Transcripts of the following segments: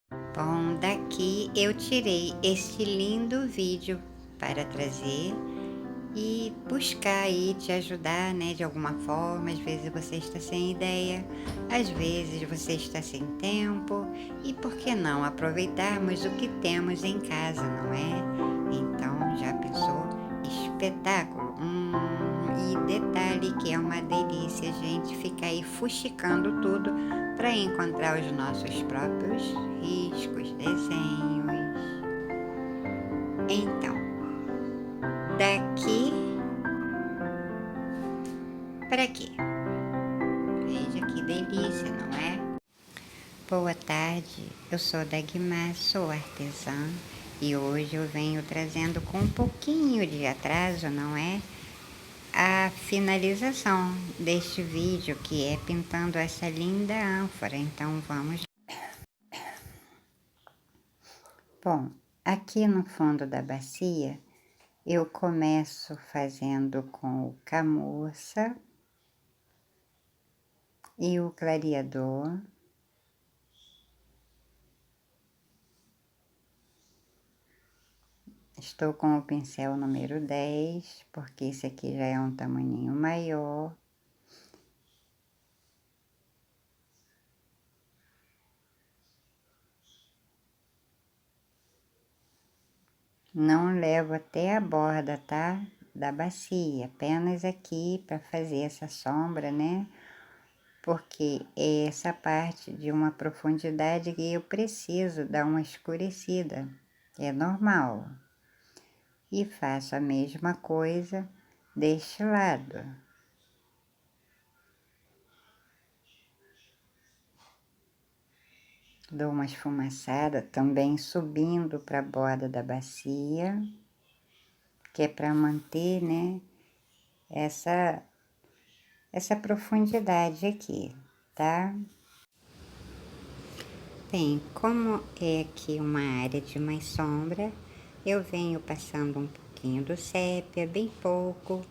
Bom, daqui eu tirei este lindo vídeo para trazer e buscar aí te ajudar, né, de alguma forma. Às vezes você está sem ideia, às vezes você está sem tempo e por que não aproveitarmos o que temos em casa, não é? Então, já pensou? Espetáculo! E detalhe que é uma delícia a gente ficar aí fuxicando tudo para encontrar os nossos próprios riscos, desenhos. Então, daqui para quê? Veja que delícia, não é? Boa tarde, eu sou Dagmar, sou artesã e hoje eu venho trazendo com um pouquinho de atraso, não é? A finalização deste vídeo que é pintando essa linda ânfora, então vamos. Bom, aqui no fundo da bacia eu começo fazendo com o camurça e o clareador. Estou com o pincel número 10, porque esse aqui já é um tamaninho maior. Não levo até a borda, tá? Da bacia, apenas aqui para fazer essa sombra, né? Porque é essa parte de uma profundidade que eu preciso dar uma escurecida, é normal. E faço a mesma coisa deste lado. Dou uma esfumaçada também subindo para a borda da bacia, que é para manter, né, essa profundidade aqui, tá? Bem, como é aqui uma área de mais sombra, eu venho passando um pouquinho do sépia, bem pouco,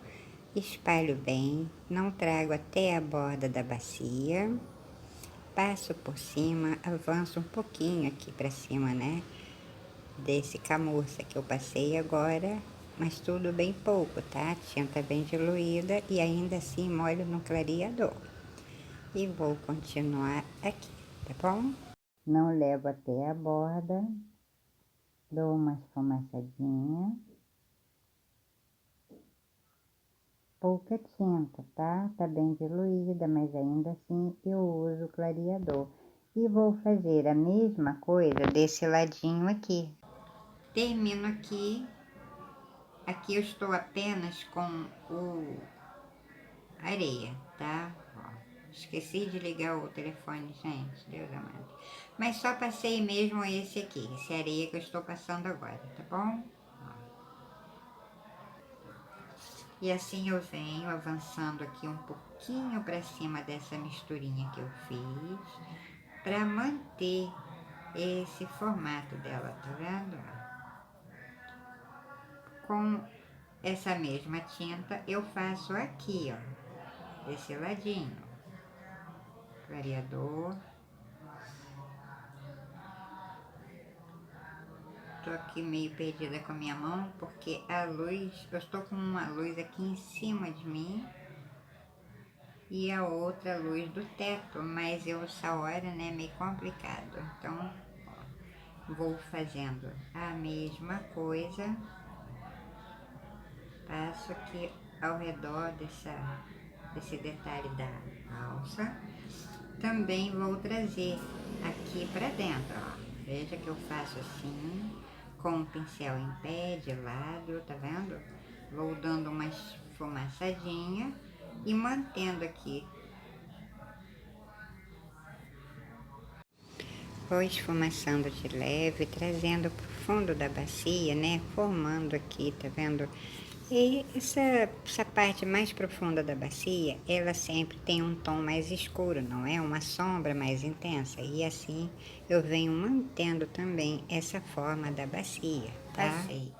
espalho bem, não trago até a borda da bacia, passo por cima, avanço um pouquinho aqui para cima, né, desse camurça que eu passei agora, mas tudo bem pouco, tá? A tinta bem diluída e ainda assim molho no clareador. E vou continuar aqui, tá bom? Não levo até a borda, dou uma esfumaçadinha, pouca tinta, tá? Tá bem diluída, mas ainda assim eu uso o clareador. E vou fazer a mesma coisa desse ladinho aqui. Termino aqui. Aqui eu estou apenas com o areia, tá? Ó, esqueci de ligar o telefone, gente, Deus amado. Mas só passei mesmo esse aqui, esse areia que eu estou passando agora, tá bom? E assim eu venho avançando aqui um pouquinho para cima dessa misturinha que eu fiz, para manter esse formato dela, tá vendo? Com essa mesma tinta eu faço aqui, ó, desse ladinho, clareador. Tô aqui meio perdida com a minha mão, porque a luz, eu estou com uma luz aqui em cima de mim e a outra luz do teto, mas eu essa hora, né, meio complicado. Então, ó, vou fazendo a mesma coisa, passo aqui ao redor desse detalhe da alça. Também vou trazer aqui para dentro, ó. Veja que eu faço assim, com o pincel em pé, de lado, tá vendo? Vou dando uma esfumaçadinha e mantendo aqui. Vou esfumaçando de leve, trazendo pro fundo da bacia, né? Formando aqui, tá vendo? E essa parte mais profunda da bacia, ela sempre tem um tom mais escuro, não é? Uma sombra mais intensa. E assim eu venho mantendo também essa forma da bacia, tá? Passei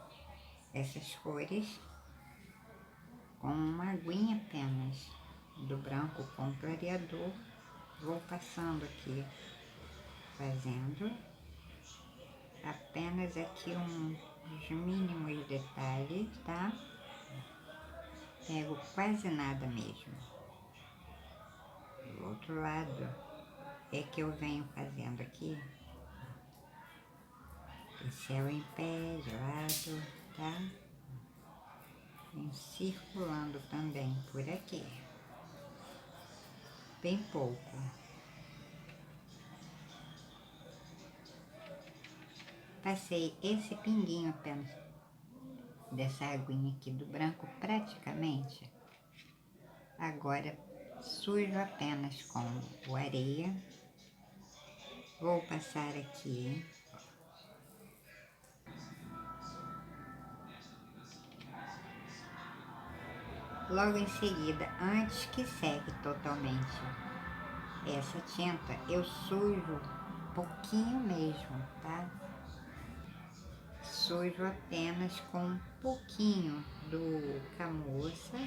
essas cores com uma aguinha apenas, do branco com clareador. Vou passando aqui, fazendo. apenas aqui uns mínimos detalhes, tá? Pego quase nada mesmo. Do outro lado é que eu venho fazendo aqui. Pincel em pé, de lado, tá? Vem circulando também por aqui. Bem pouco. Passei esse pinguinho apenas dessa aguinha aqui do branco praticamente. Agora sujo apenas com o areia. Vou passar aqui. Logo em seguida, antes que seque totalmente essa tinta, eu sujo pouquinho mesmo, tá? Sujo apenas com um pouquinho do Camurça.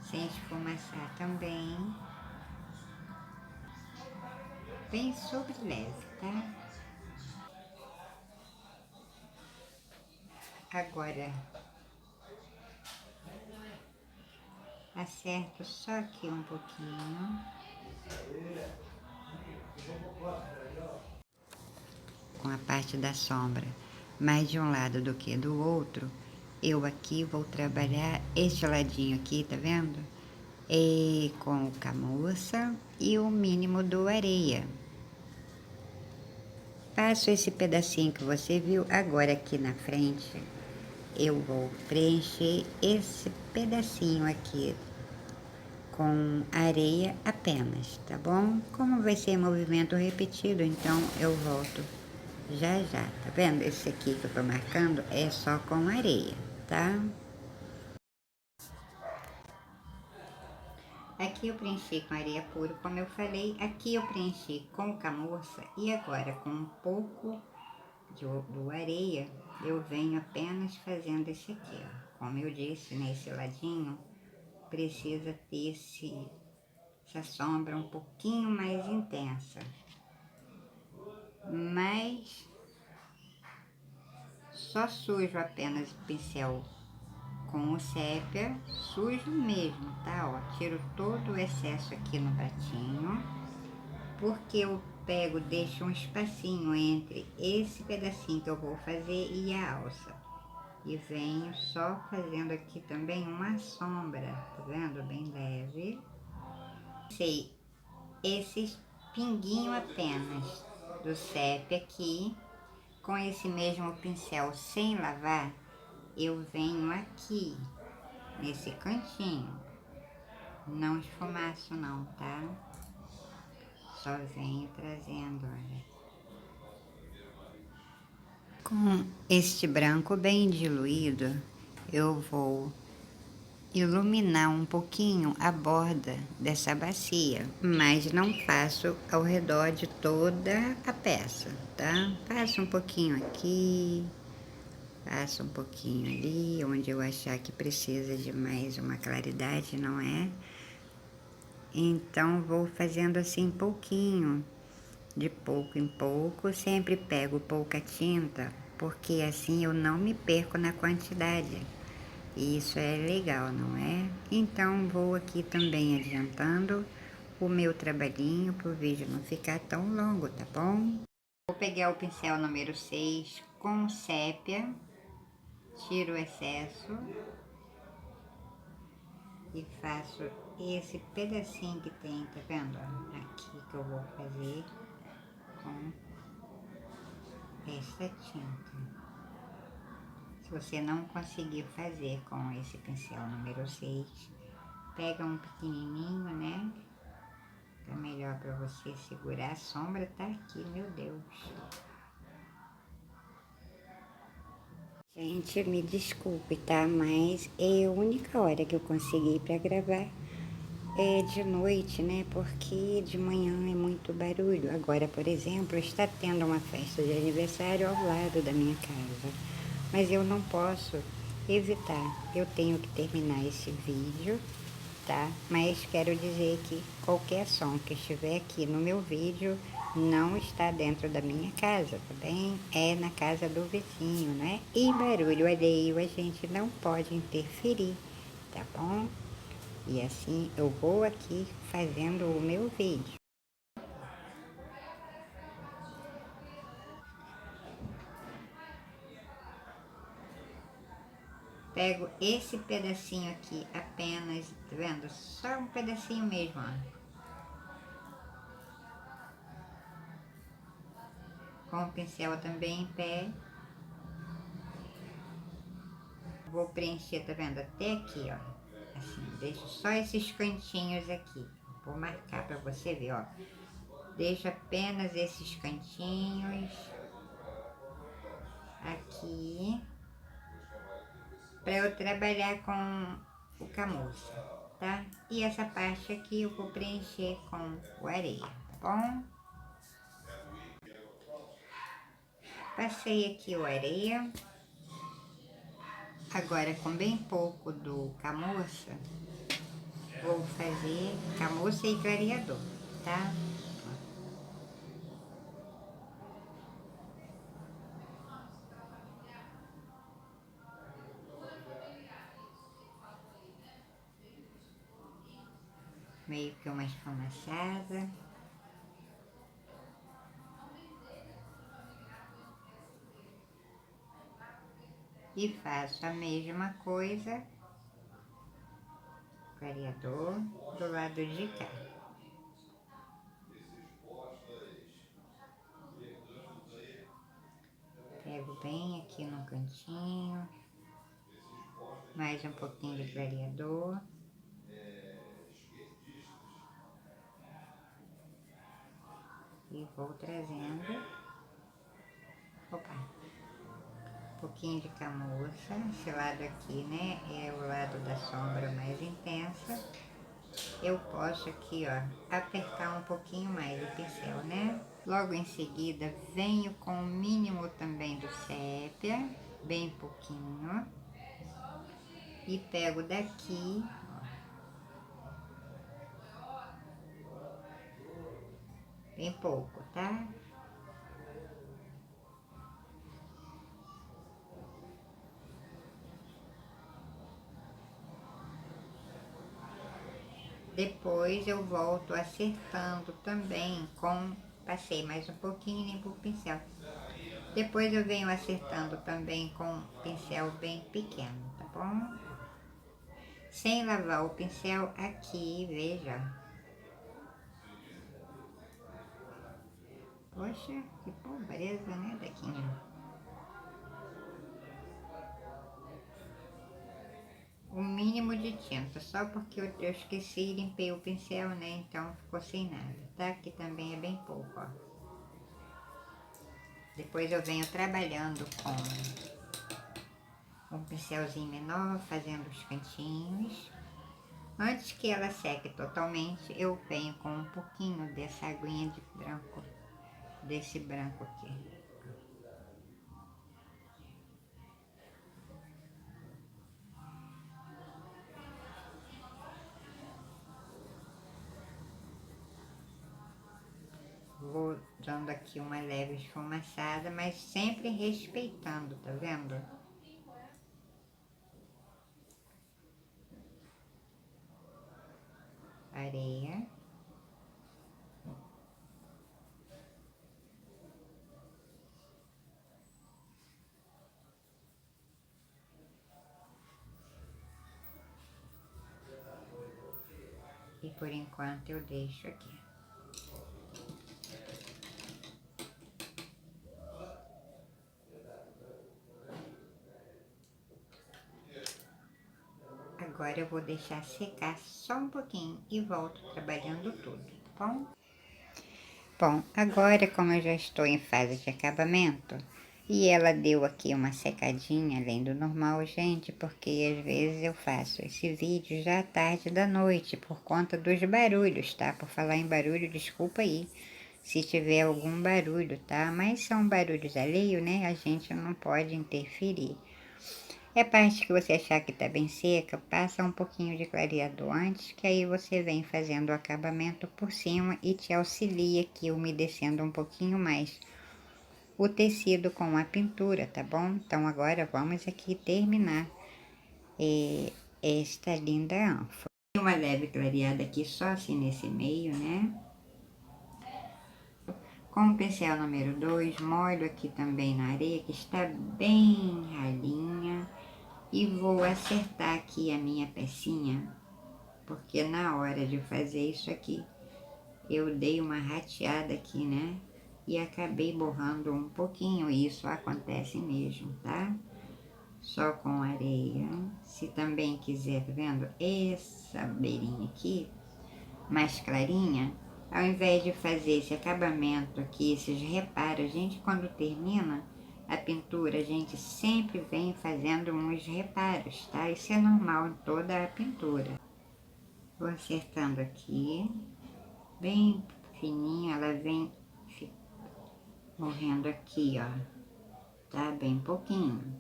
Sem esfumaçar também. Bem sobre leve, tá? Agora, acerto só aqui um pouquinho. Com a parte da sombra, mais de um lado do que do outro, eu aqui vou trabalhar este ladinho aqui, tá vendo? Com o Camurça e o mínimo do areia. Passo esse pedacinho que você viu agora aqui na frente. Eu vou preencher esse pedacinho aqui com areia apenas, tá bom? Como vai ser movimento repetido, então eu volto já já, tá vendo? Esse aqui que eu tô marcando é só com areia, tá? Aqui eu preenchi com areia pura, como eu falei. Aqui eu preenchi com Camurça e agora com um pouco do areia, eu venho apenas fazendo esse aqui, ó. Como eu disse, nesse ladinho, precisa ter essa sombra um pouquinho mais intensa. Mas só sujo apenas o pincel com o sépia, sujo mesmo, tá? Ó, tiro todo o excesso aqui no pratinho, porque eu pego, deixo um espacinho entre esse pedacinho que eu vou fazer e a alça. E venho só fazendo aqui também uma sombra, tá vendo? Bem leve. Sei esse pinguinho apenas do sépia aqui, com esse mesmo pincel sem lavar, eu venho aqui, nesse cantinho. Não esfumaço não, tá? Só venho trazendo, olha. Com este branco bem diluído, eu vou iluminar um pouquinho a borda dessa bacia, mas não faço ao redor de toda a peça, tá? Passo um pouquinho aqui, passo um pouquinho ali, onde eu achar que precisa de mais uma claridade, não é? Então, vou fazendo assim pouquinho, de pouco em pouco, sempre pego pouca tinta, porque assim eu não me perco na quantidade. Isso é legal, não é? Então, vou aqui também adiantando o meu trabalhinho para o vídeo não ficar tão longo, tá bom? Vou pegar o pincel número 6 com sépia, tiro o excesso e faço esse pedacinho que tem, tá vendo? Aqui que eu vou fazer com essa tinta. Se você não conseguir fazer com esse pincel número 6, pega um pequenininho, né? Tá melhor para você segurar. A sombra tá aqui, meu Deus. Gente, me desculpe, tá? Mas é a única hora que eu consegui para gravar é de noite, né? Porque de manhã é muito barulho. Agora, por exemplo, está tendo uma festa de aniversário ao lado da minha casa. Mas eu não posso evitar. Eu tenho que terminar esse vídeo, tá? Mas quero dizer que qualquer som que estiver aqui no meu vídeo não está dentro da minha casa, tá bem? É na casa do vizinho, né? E barulho alheio a gente não pode interferir, tá bom? E assim eu vou aqui fazendo o meu vídeo. Pego esse pedacinho aqui apenas, tá vendo? Só um pedacinho mesmo, ó. Com o pincel também em pé. Vou preencher, tá vendo? Até aqui, ó. Assim, deixo só esses cantinhos aqui. Vou marcar pra você ver, ó. Deixo apenas esses cantinhos aqui pra eu trabalhar com o camurça, tá? E essa parte aqui eu vou preencher com o areia, tá bom? Passei aqui o areia. Agora, com bem pouco do camurça, vou fazer camurça e clareador, tá? Meio que uma esfumaçada. E faço a mesma coisa, clareador, do lado de cá. Pego bem aqui no cantinho, mais um pouquinho de clareador. E vou trazendo, opa, um pouquinho de camurça. Esse lado aqui, né, é o lado da sombra mais intensa. Eu posso aqui, ó, apertar um pouquinho mais o pincel, né? Logo em seguida, venho com o mínimo também do sépia, bem pouquinho. E pego daqui, ó, bem pouco, tá? Depois eu volto acertando também com... Passei mais um pouquinho e limpo o pincel. Depois eu venho acertando também com pincel bem pequeno, tá bom? Sem lavar o pincel aqui, veja. Poxa, que pobreza, né, Dequinha? O mínimo de tinta, só porque eu esqueci e limpei o pincel, né? Então ficou sem nada, tá? Aqui também é bem pouco, ó. Depois eu venho trabalhando com um pincelzinho menor, fazendo os cantinhos. Antes que ela seque totalmente, eu venho com um pouquinho dessa aguinha de branco, desse branco aqui. Vou dando aqui uma leve esfumaçada, mas sempre respeitando, tá vendo? Areia. E por enquanto eu deixo aqui. Agora eu vou deixar secar só um pouquinho e volto trabalhando tudo, tá bom? Bom, agora como eu já estou em fase de acabamento, e ela deu aqui uma secadinha além do normal, gente, porque às vezes eu faço esse vídeo já à tarde da noite, por conta dos barulhos, tá? Por falar em barulho, desculpa aí, se tiver algum barulho, tá? Mas são barulhos alheios, né? A gente não pode interferir. E a parte que você achar que tá bem seca, passa um pouquinho de clareador antes, que aí você vem fazendo o acabamento por cima e te auxilia aqui umedecendo um pouquinho mais o tecido com a pintura, tá bom? Então agora vamos aqui terminar esta linda ânfora. Uma leve clareada aqui só assim nesse meio, né? Com o pincel número 2, molho aqui também na areia, que está bem ralinha. E vou acertar aqui a minha pecinha, porque na hora de fazer isso aqui, eu dei uma rateada aqui, né? E acabei borrando um pouquinho, isso acontece mesmo, tá? Só com areia. Se também quiser, tá vendo? Essa beirinha aqui, mais clarinha, ao invés de fazer esse acabamento aqui, esses reparos, a gente quando termina a pintura, a gente sempre vem fazendo uns reparos, tá? Isso é normal em toda a pintura. Vou acertando aqui, bem fininho, ela vem morrendo aqui, ó, tá? Bem pouquinho.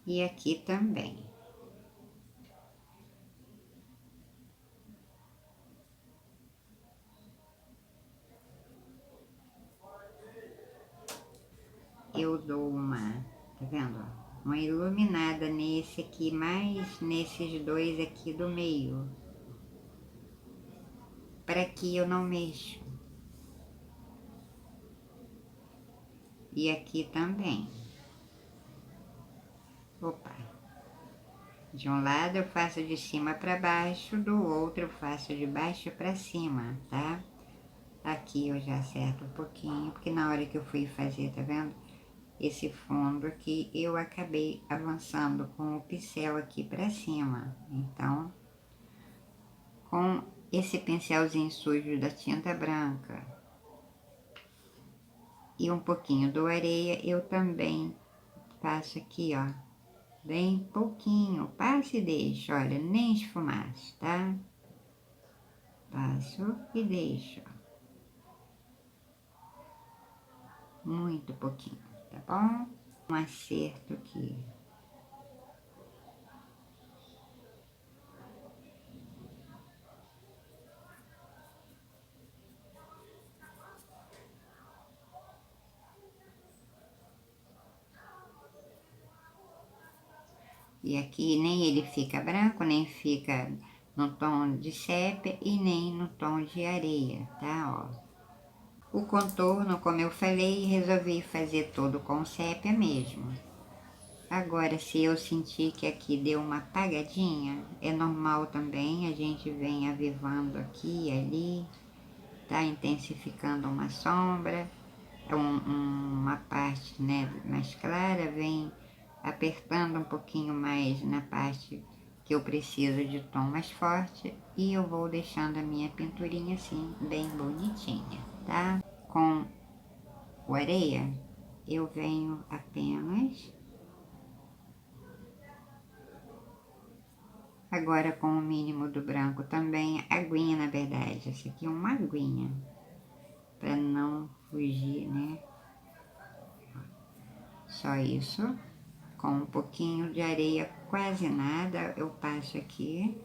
E aqui também. Eu dou uma, tá vendo? Uma iluminada nesse aqui, mais nesses dois aqui do meio. Para que eu não mexo. E aqui também. Opa. De um lado eu faço de cima para baixo, do outro eu faço de baixo para cima, tá? Aqui eu já acerto um pouquinho, porque na hora que eu fui fazer, tá vendo? Esse fundo aqui, eu acabei avançando com o pincel aqui para cima. Então, com esse pincelzinho sujo da tinta branca e um pouquinho do areia, eu também passo aqui, ó, bem pouquinho, passo e deixo, olha, nem esfumaço, tá? Passo e deixo, muito pouquinho, tá bom? Um acerto aqui. E aqui nem ele fica branco, nem fica no tom de sépia e nem no tom de areia, tá? Ó. O contorno, como eu falei, resolvi fazer todo com sépia mesmo. Agora, se eu sentir que aqui deu uma apagadinha, é normal também, a gente vem avivando aqui e ali, tá? Intensificando uma sombra, uma parte, né, mais clara, vem apertando um pouquinho mais na parte que eu preciso de tom mais forte e eu vou deixando a minha pinturinha assim, bem bonitinha, tá? Com o areia, eu venho apenas, agora com o mínimo do branco também, aguinha na verdade, essa aqui é uma aguinha, para não fugir, né? Só isso. Com um pouquinho de areia, quase nada, eu passo aqui.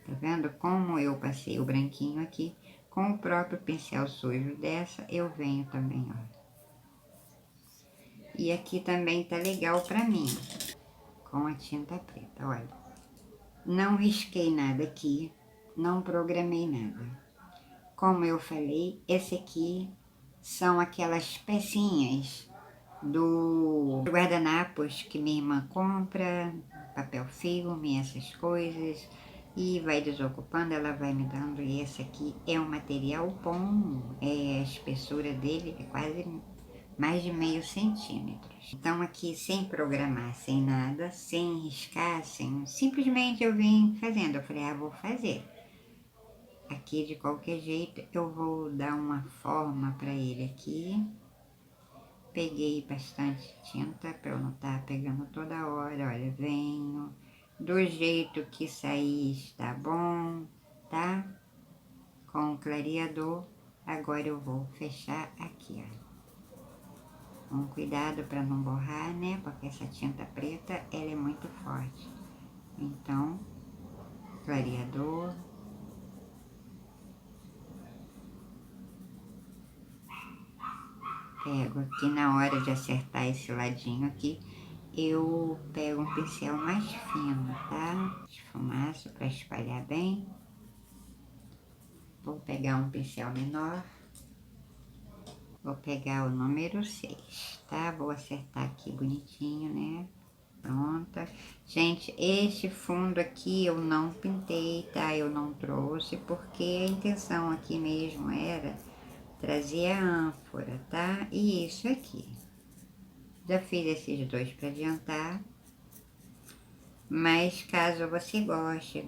Tá vendo como eu passei o branquinho aqui? Com o próprio pincel sujo dessa, eu venho também, ó. E aqui também tá legal pra mim, com a tinta preta, olha. Não risquei nada aqui, não programei nada. Como eu falei, esse aqui são aquelas pecinhas do guardanapos que minha irmã compra, papel filme, essas coisas, e vai desocupando, ela vai me dando, e esse aqui é um material bom, a espessura dele é quase mais de meio centímetro. Então aqui sem programar, sem nada, sem riscar, simplesmente eu vim fazendo, eu falei, vou fazer. Aqui de qualquer jeito eu vou dar uma forma para ele aqui. Peguei bastante tinta para eu não estar pegando toda hora, olha, venho do jeito que sair está bom, tá? Com o clareador, agora eu vou fechar aqui, ó. Um cuidado para não borrar, né? Porque essa tinta preta, ela é muito forte. Então, clareador. Pego aqui na hora de acertar esse ladinho aqui, eu pego um pincel mais fino, tá? Esfumaço para espalhar bem. Vou pegar um pincel menor. Vou pegar o número 6, tá? Vou acertar aqui bonitinho, né? Pronta. Gente, este fundo aqui eu não pintei, tá? Eu não trouxe, porque a intenção aqui mesmo era trazer a ânfora, tá? E isso aqui. Já fiz esses dois para adiantar. Mas caso você goste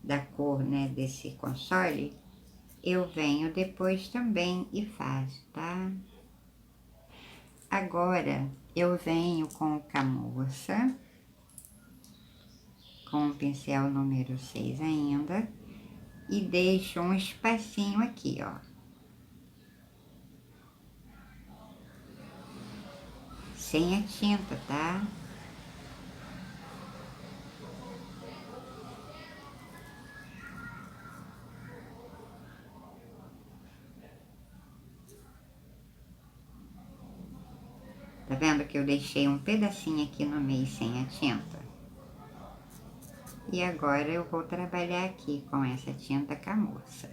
da cor, né, desse console, eu venho depois também e faço, tá? Agora, eu venho com o camurça, com o pincel número 6 ainda, e deixo um espacinho aqui, ó. Sem a tinta, tá? Tá vendo que eu deixei um pedacinho aqui no meio sem a tinta? E agora eu vou trabalhar aqui com essa tinta camurça.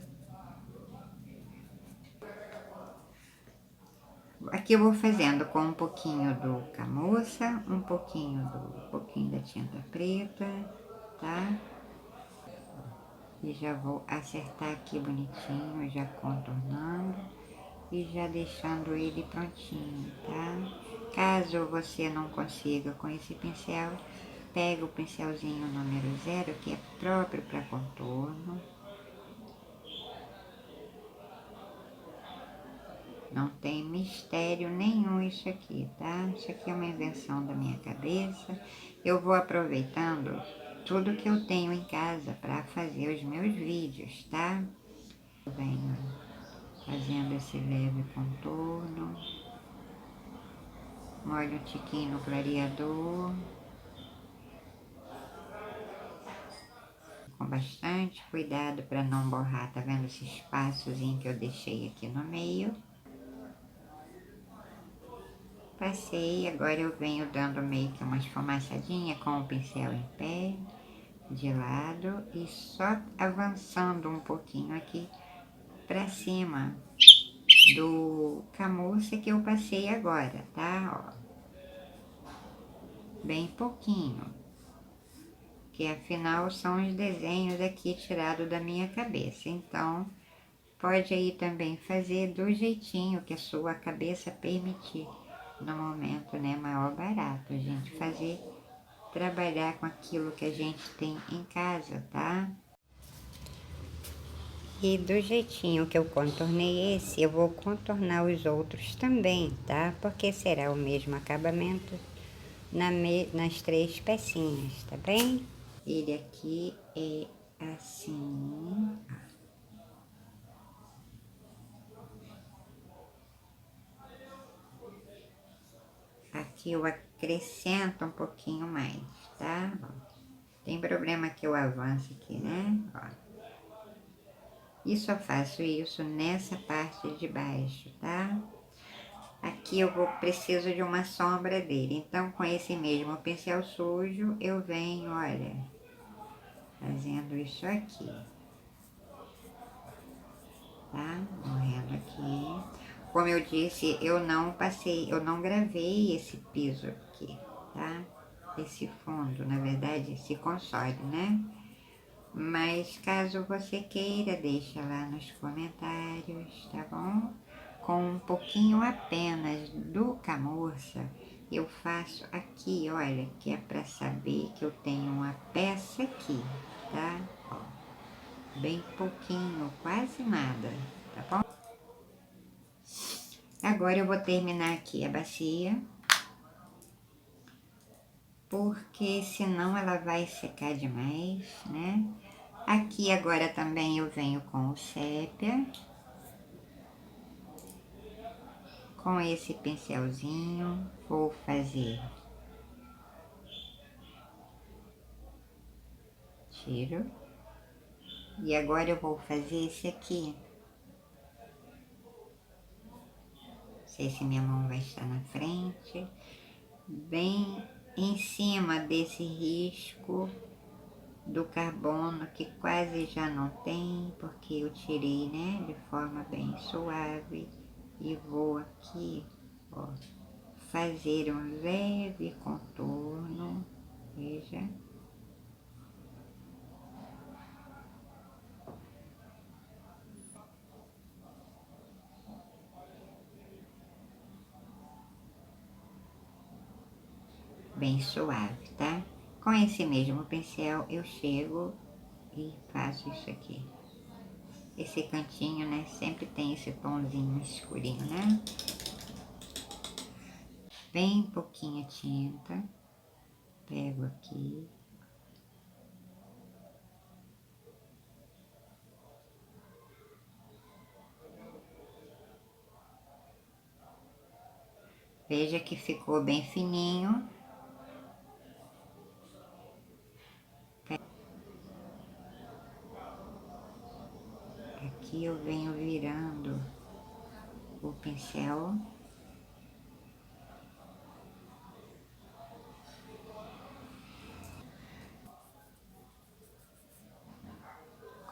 Aqui eu vou fazendo com um pouquinho do camurça, um pouquinho da tinta preta, tá? E já vou acertar aqui bonitinho, já contornando e já deixando ele prontinho, tá? Caso você não consiga com esse pincel, pega o pincelzinho número 0, que é próprio para contorno. Não tem mistério nenhum isso aqui, tá? Isso aqui é uma invenção da minha cabeça. Eu vou aproveitando tudo que eu tenho em casa para fazer os meus vídeos, tá? Venho fazendo esse leve contorno. Molho um tiquinho no clareador. Com bastante cuidado para não borrar, tá vendo esse espaçozinho que eu deixei aqui no meio? Passei, agora eu venho dando meio que uma esfumaçadinha com o pincel em pé, de lado, e só avançando um pouquinho aqui pra cima do camurça que eu passei agora, tá? Ó, bem pouquinho, que afinal são os desenhos aqui tirados da minha cabeça, então pode aí também fazer do jeitinho que a sua cabeça permitir. No momento, né, maior barato a gente trabalhar com aquilo que a gente tem em casa, tá? E do jeitinho que eu contornei esse, eu vou contornar os outros também, tá? Porque será o mesmo acabamento nas 3 pecinhas, tá bem? Ele aqui é assim, ó. Aqui eu acrescento um pouquinho mais, tá? Tem problema que eu avance aqui, né? Ó. E só faço isso nessa parte de baixo, tá? Aqui eu preciso de uma sombra dele. Então, com esse mesmo pincel sujo, eu venho, olha, fazendo isso aqui. Tá? Morrendo aqui. Como eu disse, eu não gravei esse piso aqui, tá? Esse fundo, na verdade, esse console, né? Mas caso você queira, deixa lá nos comentários, tá bom? Com um pouquinho apenas do camurça, eu faço aqui, olha, que é para saber que eu tenho uma peça aqui, tá? Ó, bem pouquinho, quase nada, tá bom? Agora eu vou terminar aqui a bacia, porque senão ela vai secar demais, né? Aqui agora também eu venho com o sépia, Com esse pincelzinho, vou fazer. Tiro. E agora eu vou fazer esse aqui. Não sei se minha mão vai estar na frente. Bem em cima desse risco do carbono, que quase já não tem, porque eu tirei, né, de forma bem suave. E vou aqui, ó, fazer um leve contorno, veja. Bem suave, tá? Com esse mesmo pincel eu chego e faço isso aqui. Esse cantinho, né, sempre tem esse tomzinho escurinho, né? Bem pouquinha tinta. Pego aqui. Veja que ficou bem fininho. Aqui eu venho virando o pincel.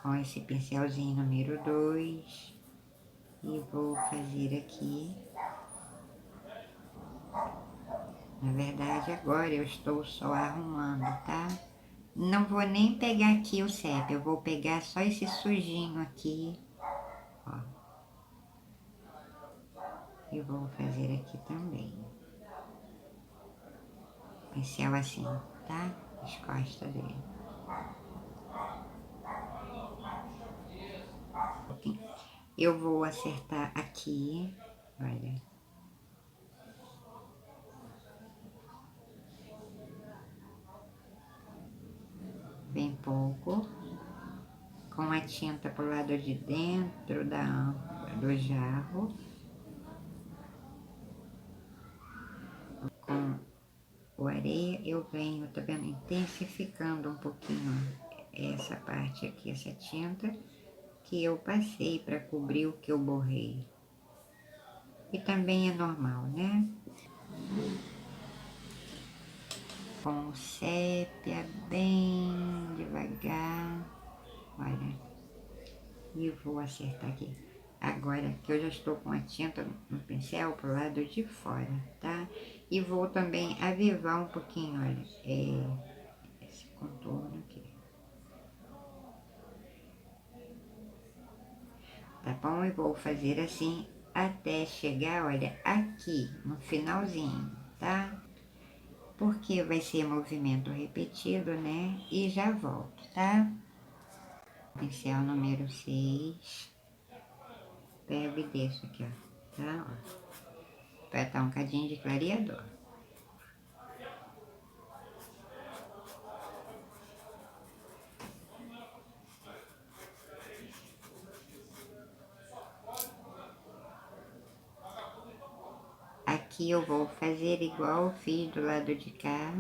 Com esse pincelzinho número 2. E vou fazer aqui. Na verdade, agora eu estou só arrumando, tá? Não vou nem pegar aqui o sépia, eu vou pegar só esse sujinho aqui, ó. E vou fazer aqui também. Pincel assim, tá? As costas dele. Eu vou acertar aqui, olha. Bem pouco. Com a tinta pro lado de dentro do jarro. Com o areia eu venho, tá vendo? Intensificando um pouquinho essa parte aqui, essa tinta que eu passei para cobrir o que eu borrei. E também é normal, né? Com o sépia bem devagar, olha. E vou acertar aqui. Agora que eu já estou com a tinta no pincel pro lado de fora, tá? E vou também avivar um pouquinho, olha, esse contorno aqui. Tá bom? E vou fazer assim até chegar, olha, aqui no finalzinho, tá? Porque vai ser movimento repetido, né? E já volto, tá? Pincel número 6. Pego e desço aqui, ó, tá? Ó, pra dar um cadinho de clareador. Aqui eu vou fazer igual eu fiz do lado de cá.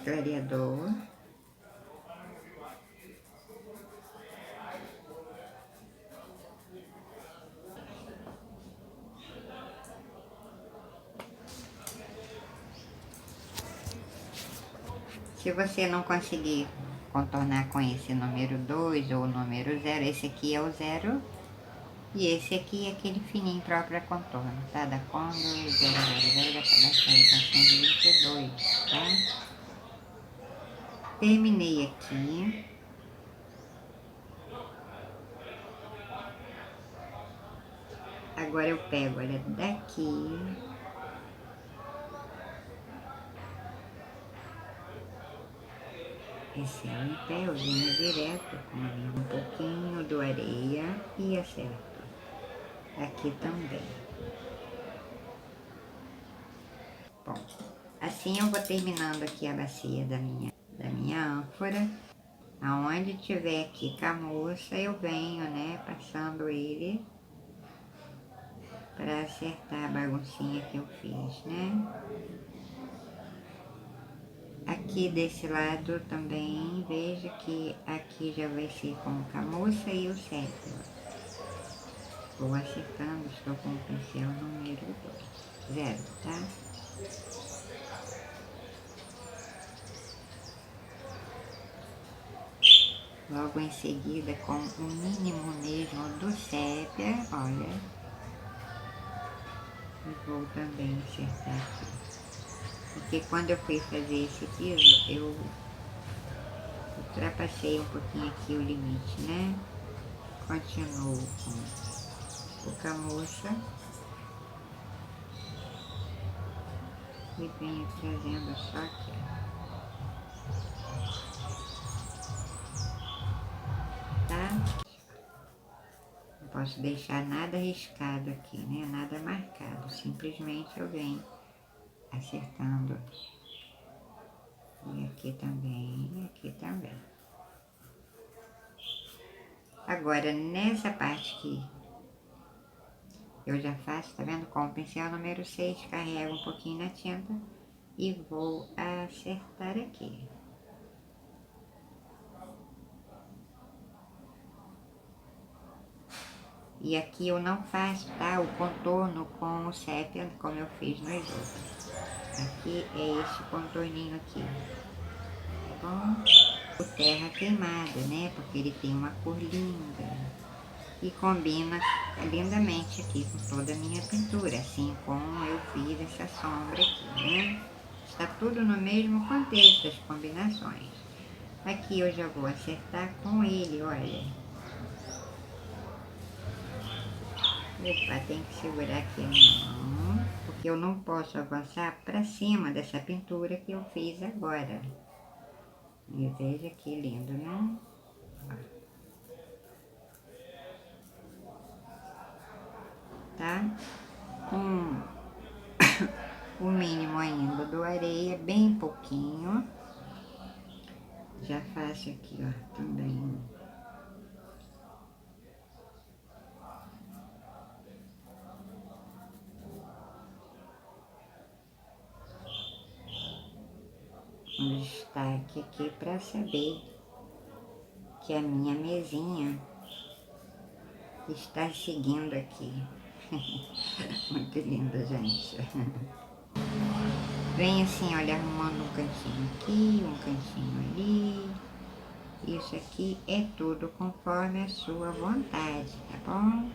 Clareador. Se você não conseguir contornar com esse número 2 ou número 0, esse aqui é o 0. E esse aqui é aquele fininho próprio para contorno, tá? Da Condor 000 da fabricação de 22, tá? Terminei aqui. Agora eu pego, olha, daqui. Esse é em pé, eu venho direto com um pouquinho do areia e acerto. Aqui também. Bom, assim eu vou terminando aqui a bacia da minha da minha ânfora. Aonde tiver aqui camurça, eu venho, né, passando ele para acertar a baguncinha que eu fiz, né? Aqui desse lado também, veja que aqui já vai ser com camurça e o sépio. Vou acertando, estou com o pincel número 0, tá? Logo em seguida, com o mínimo mesmo do sépia, olha, e vou também acertar aqui. Porque quando eu fui fazer esse piso, eu ultrapassei um pouquinho aqui o limite, né? Continuo com o camurça e venho trazendo só aqui. Tá? Não posso deixar nada riscado aqui, né? Nada marcado. Simplesmente eu venho acertando. E aqui também, e aqui também. Agora, nessa parte que eu já faço, tá vendo? Com o pincel número 6, carrego um pouquinho na tinta e vou acertar aqui. E aqui eu não faço, tá? O contorno com o sépia, como eu fiz nos outros. Aqui é este contorninho aqui, tá bom? O terra queimada, né? Porque ele tem uma cor linda. E combina lindamente aqui com toda a minha pintura, assim como eu fiz essa sombra aqui, né? Está tudo no mesmo contexto, as combinações. Aqui eu já vou acertar com ele, olha. Opa, tem que segurar aqui a minha mão, porque eu não posso avançar para cima dessa pintura que eu fiz agora. E veja que lindo, né? Tá? Com o mínimo ainda do areia, bem pouquinho. Já faço aqui, ó, também. Um destaque aqui para saber que a minha mesinha está seguindo aqui. Muito linda, gente. Vem assim, olha, arrumando um cantinho aqui, um cantinho ali. Isso aqui é tudo conforme a sua vontade, tá bom?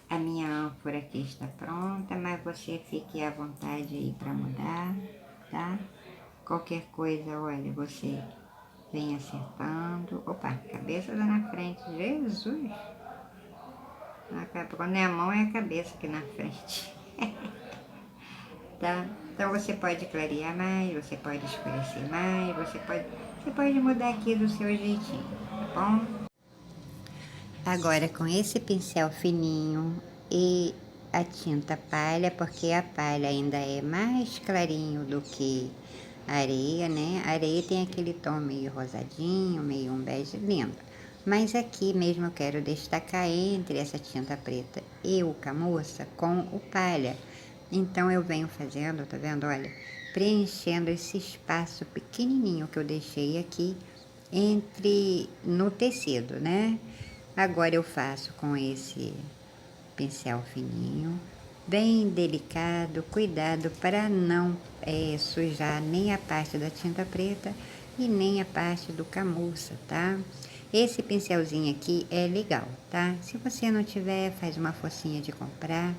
A minha ânfora aqui está pronta, mas você fique à vontade aí para mudar, tá? Qualquer coisa, olha, você vem acertando. Opa, cabeça lá na frente, Jesus! Quando é a mão, é a cabeça aqui na frente. Tá? Então você pode clarear mais, você pode escurecer mais, você pode mudar aqui do seu jeitinho, tá bom? Agora com esse pincel fininho e a tinta palha, porque a palha ainda é mais clarinho do que a areia, né? A areia tem aquele tom meio rosadinho, meio um bege lindo. Mas aqui mesmo eu quero destacar entre essa tinta preta e o camurça com o palha. Então eu venho fazendo, tá vendo? Olha, preenchendo esse espaço pequenininho que eu deixei aqui no tecido, né? Agora eu faço com esse pincel fininho, bem delicado, cuidado para não sujar nem a parte da tinta preta e nem a parte do camurça, tá? Esse pincelzinho aqui é legal, tá? Se você não tiver, faz uma forcinha de comprar.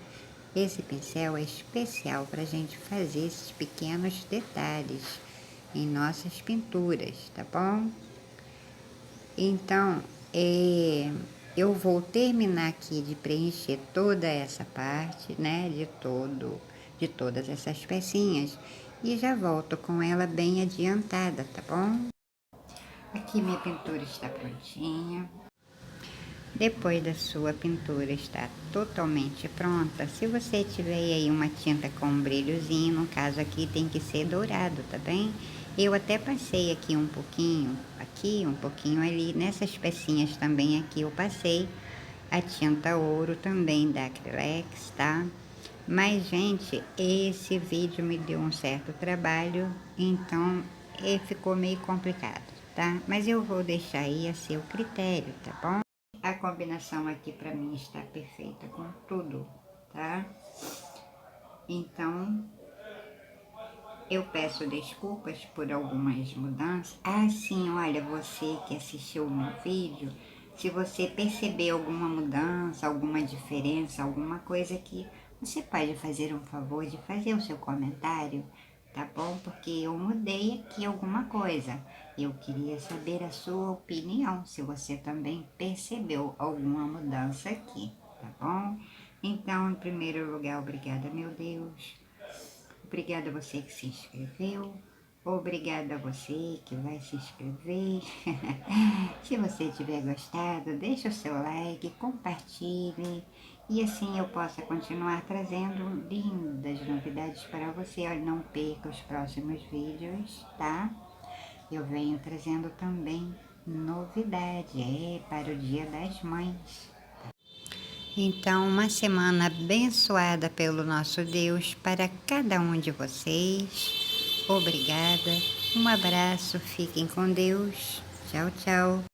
Esse pincel é especial para a gente fazer esses pequenos detalhes em nossas pinturas, tá bom? Então, eu vou terminar aqui de preencher toda essa parte, né, de todas essas pecinhas e já volto com ela bem adiantada, tá bom? Aqui minha pintura está prontinha. Depois da sua pintura estar totalmente pronta, se você tiver aí uma tinta com um brilhozinho, no caso aqui tem que ser dourado, tá bem? Eu até passei aqui um pouquinho ali, nessas pecinhas também aqui eu passei a tinta ouro também da Acrylex, tá? Mas, gente, esse vídeo me deu um certo trabalho, então ficou meio complicado, tá? Mas eu vou deixar aí a seu critério, tá bom? A combinação aqui pra mim está perfeita com tudo, tá? Então, eu peço desculpas por algumas mudanças. Ah, sim, olha, você que assistiu o meu vídeo, se você perceber alguma mudança, alguma diferença, alguma coisa que você pode fazer um favor de fazer o seu comentário, tá bom? Porque eu mudei aqui alguma coisa. Eu queria saber a sua opinião, se você também percebeu alguma mudança aqui, tá bom? Então, em primeiro lugar, obrigada, meu Deus. Obrigada a você que se inscreveu. Obrigada a você que vai se inscrever. Se você tiver gostado, deixa o seu like, compartilhe. E assim eu possa continuar trazendo lindas novidades para você. Olha, não perca os próximos vídeos, tá? Eu venho trazendo também novidade, para o Dia das Mães. Então, uma semana abençoada pelo nosso Deus para cada um de vocês. Obrigada, um abraço, fiquem com Deus. Tchau, tchau.